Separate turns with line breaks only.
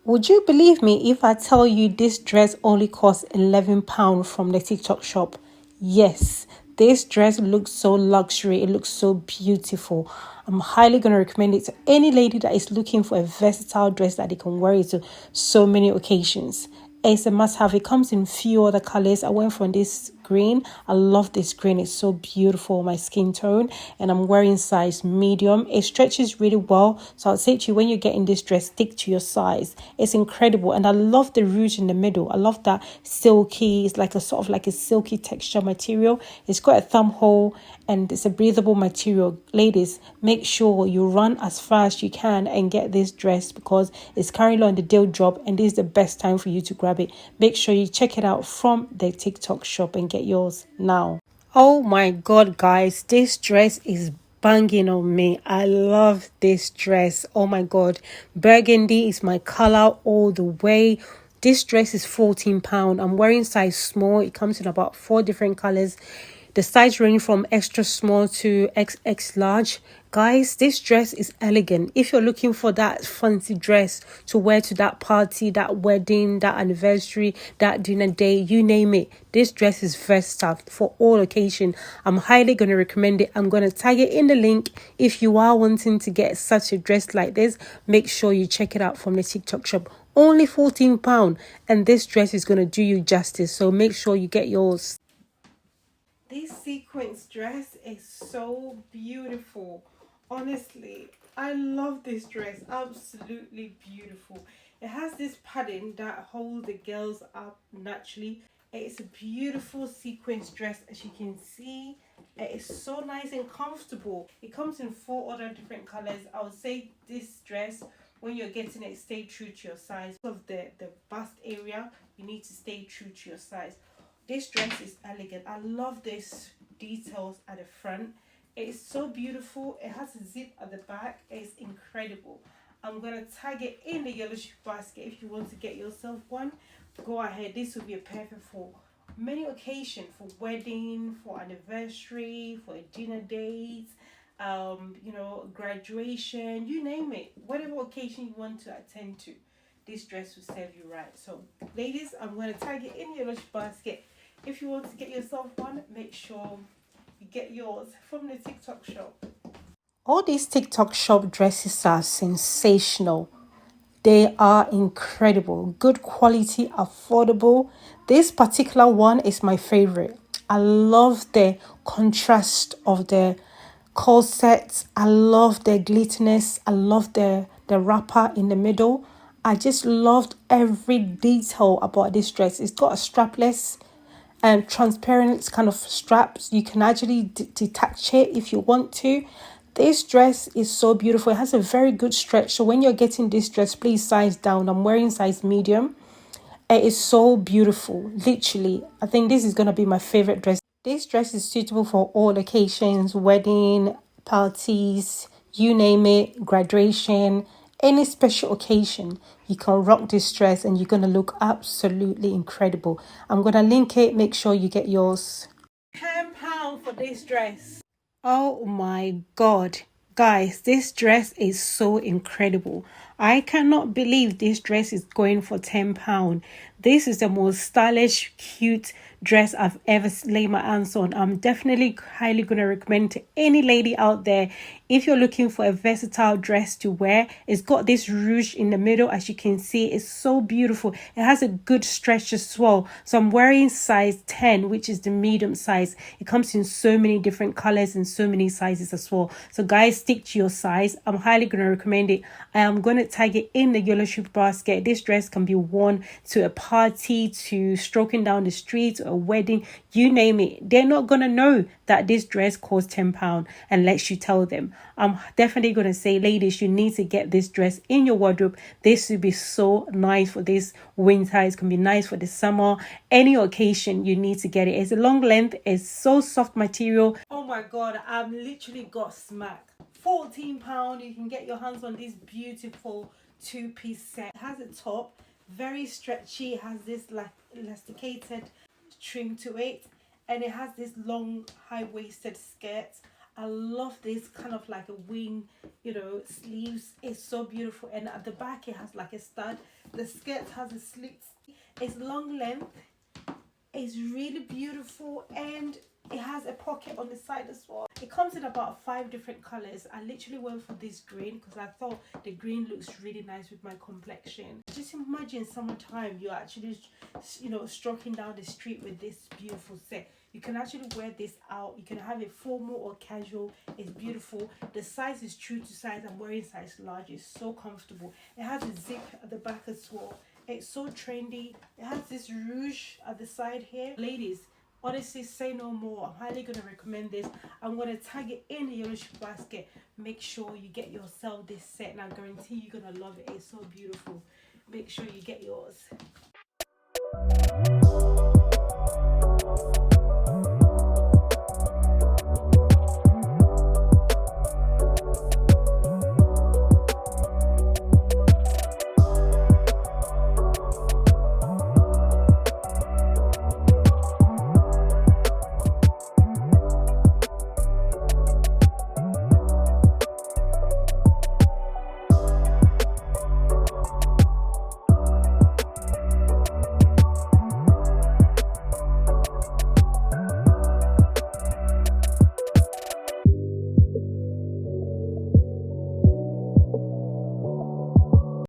Would you believe me if I tell you this dress only costs £11 from the TikTok shop? Yes, this dress looks so luxury. It looks so beautiful. I'm highly going to recommend it to any lady that is looking for a versatile dress that they can wear it to so many occasions. It's a must have. It comes in few other colors. I went for this green. I love this green. It's so beautiful, my skin tone, and I'm wearing size medium. It stretches really well, so I'll say to you, when you're getting this dress, stick to your size. It's incredible, and I love the rouge in the middle. I love that silky. It's like a sort of like a silky texture material. It's got a thumb hole, and it's a breathable material. Ladies, make sure you run as fast as you can and get this dress because it's currently on the deal drop, and this is the best time for you to grab it. Make sure you check it out from the TikTok shop and get yours now. Oh my god, guys, this dress is banging on me. I love this dress. Oh my god, burgundy is my color all the way. This dress is £14. I'm wearing size small. It comes in about 4 different colors. The size range from extra small to XX large. Guys, this dress is elegant. If you're looking for that fancy dress to wear to that party, that wedding, that anniversary, that dinner day, you name it, this dress is versatile for all occasions. I'm highly going to recommend it. I'm going to tag it in the link. If you are wanting to get such a dress like this, make sure you check it out from the TikTok shop. Only £14, and this dress is going to do you justice. So make sure you get yours. This sequence dress is so beautiful. Honestly, I love this dress. Absolutely beautiful. It has this padding that holds the girls up naturally. It's a beautiful sequence dress, as you can see. It is so nice and comfortable. It comes in 4 other different colors. I would say this dress, when you're getting it, stay true to your size. Of the bust area, you need to stay true to your size. This dress is elegant. I love this details at the front. It is so beautiful. It has a zip at the back. It's incredible. I'm going to tag it in the yellow shoe basket. If you want to get yourself one, go ahead. This will be a perfect for many occasions, for wedding, for anniversary, for a dinner date, graduation, you name it. Whatever occasion you want to attend to, this dress will serve you right. So ladies, I'm going to tag it in the yellow shoe basket. If you want to get yourself one, make sure you get yours from the TikTok shop. All these TikTok shop dresses are sensational. They are incredible, good quality, affordable. This particular one is my favorite. I love the contrast of the corsets. I love the glitterness. I love the wrapper in the middle. I just loved every detail about this dress. It's got a strapless and transparent kind of straps. You can actually detach it if you want to. This dress is so beautiful. It has a very good stretch. So when you're getting this dress, please size down. I'm wearing size medium. It is so beautiful. Literally, I think this is going to be my favorite dress. This dress is suitable for all occasions, wedding, parties, you name it, graduation, any special occasion. You can rock this dress and you're going to look absolutely incredible. I'm going to link it. Make sure you get yours. £10 for this dress. Oh my god. Guys, this dress is so incredible. I cannot believe this dress is going for £10. This is the most stylish, cute dress I've ever laid my hands on. I'm definitely highly going to recommend to any lady out there. If you're looking for a versatile dress to wear, it's got this rouge in the middle. As you can see, it's so beautiful. It has a good stretch as well. So I'm wearing size 10, which is the medium size. It comes in so many different colors and so many sizes as well. So guys, stick to your size. I'm highly going to recommend it. I am going to tag it in the yellow shoe basket. This dress can be worn to a party, to stroking down the street, or a wedding, you name it. They're not going to know that this dress costs £10 unless you tell them. I'm definitely going to say, ladies, you need to get this dress in your wardrobe. This would be so nice for this winter. It's going to be nice for the summer. Any occasion, you need to get it. It's a long length. It's so soft material. Oh my God, I've literally got smacked. £14. You can get your hands on this beautiful 2-piece set. It has a top, very stretchy. It has this like elasticated trim to it, and it has this long high-waisted skirt. I love this kind of like a wing, you know, sleeves. It's so beautiful. And at the back it has like a stud. The skirt has a slit. It's long length. It's really beautiful, and it has a pocket on the side as well. It comes in about 5 different colors. I literally went for this green because I thought the green looks really nice with my complexion. Just imagine summertime, you're actually, you know, stroking down the street with this beautiful set. You can actually wear this out. You can have it formal or casual. It's beautiful. The size is true to size. I'm wearing size large. It's so comfortable. It has a zip at the back as well. It's so trendy. It has this ruche at the side here. Ladies, honestly, say no more. I'm highly going to recommend this. I'm going to tag it in the yellow basket. Make sure you get yourself this set, and I guarantee you're going to love it. It's so beautiful. Make sure you get yours.